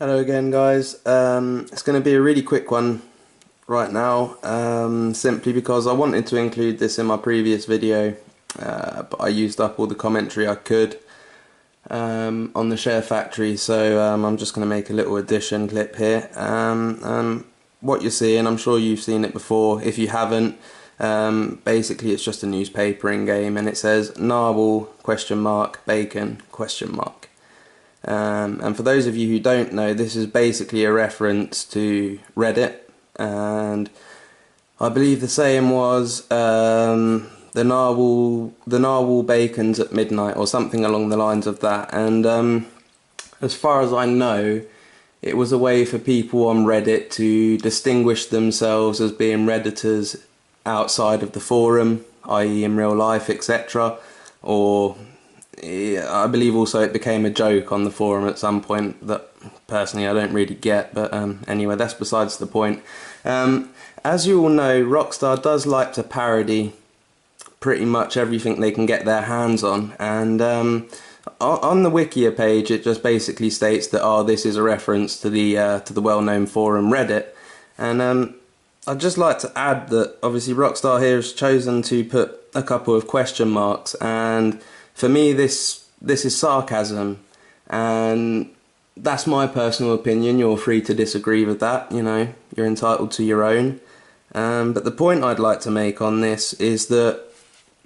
Hello again, guys. It's going to be a really quick one right now, simply because I wanted to include this in my previous video, but I used up all the commentary I could on the Share Factory, so I'm just going to make a little addition clip here. What you're seeing, I'm sure you've seen it before. If you haven't, basically it's just a newspaper in game, and it says narwhal ? Bacon ? And for those of you who don't know, this is basically a reference to Reddit, and I believe the saying was the narwhal bacons at midnight, or something along the lines of that. And as far as I know, it was a way for people on Reddit to distinguish themselves as being Redditors outside of the forum, i.e. in real life, etc. Or I believe also it became a joke on the forum at some point that personally I don't really get, but anyway, that's besides the point. As you all know, Rockstar does like to parody pretty much everything they can get their hands on, and on the Wikia page it just basically states that this is a reference to the well-known forum Reddit, and I'd just like to add that obviously Rockstar here has chosen to put a couple of question marks, and for me, this is sarcasm, and that's my personal opinion. You're free to disagree with that, you know, you're entitled to your own. But the point I'd like to make on this is that,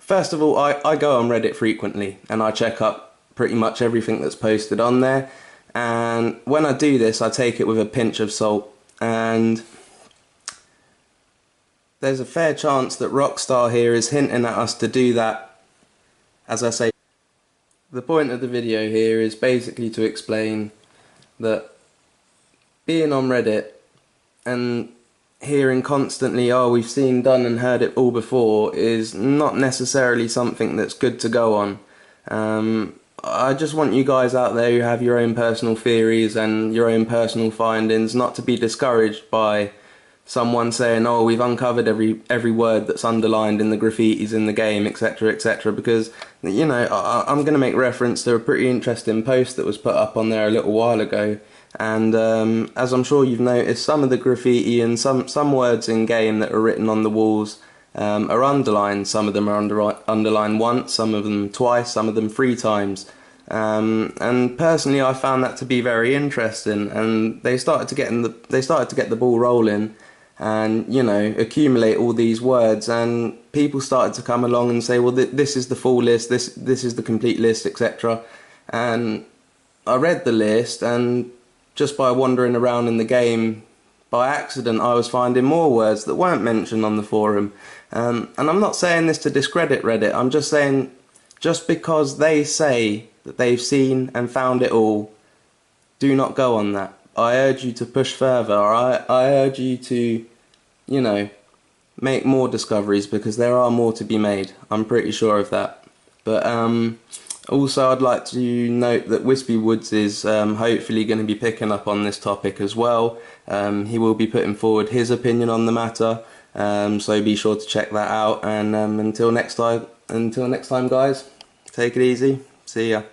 first of all, I go on Reddit frequently, and I check up pretty much everything that's posted on there, and when I do this, I take it with a pinch of salt, and there's a fair chance that Rockstar here is hinting at us to do that. As I say, the point of the video here is basically to explain that being on Reddit and hearing constantly, we've seen, done and heard it all before, is not necessarily something that's good to go on. I just want you guys out there who have your own personal theories and your own personal findings not to be discouraged by someone saying, we've uncovered every word that's underlined in the graffitis in the game, etc, etc, because, you know, I'm going to make reference to a pretty interesting post that was put up on there a little while ago, and as I'm sure you've noticed, some of the graffiti and some words in game that are written on the walls are underlined. Some of them are underlined once, some of them twice, some of them 3 times. And personally I found that to be very interesting, and they started to get the ball rolling, and, you know, accumulate all these words, and people started to come along and say, well, this is the full list, this is the complete list, etc. And I read the list, and just by wandering around in the game by accident, I was finding more words that weren't mentioned on the forum. And I'm not saying this to discredit Reddit, I'm just saying, just because they say that they've seen and found it all, do not go on that. I urge you to push further. I urge you to, you know, make more discoveries, because there are more to be made. I'm pretty sure of that. But also I'd like to note that WhispyWoodz is hopefully going to be picking up on this topic as well. He will be putting forward his opinion on the matter, so be sure to check that out. And until next time, guys, take it easy. See ya.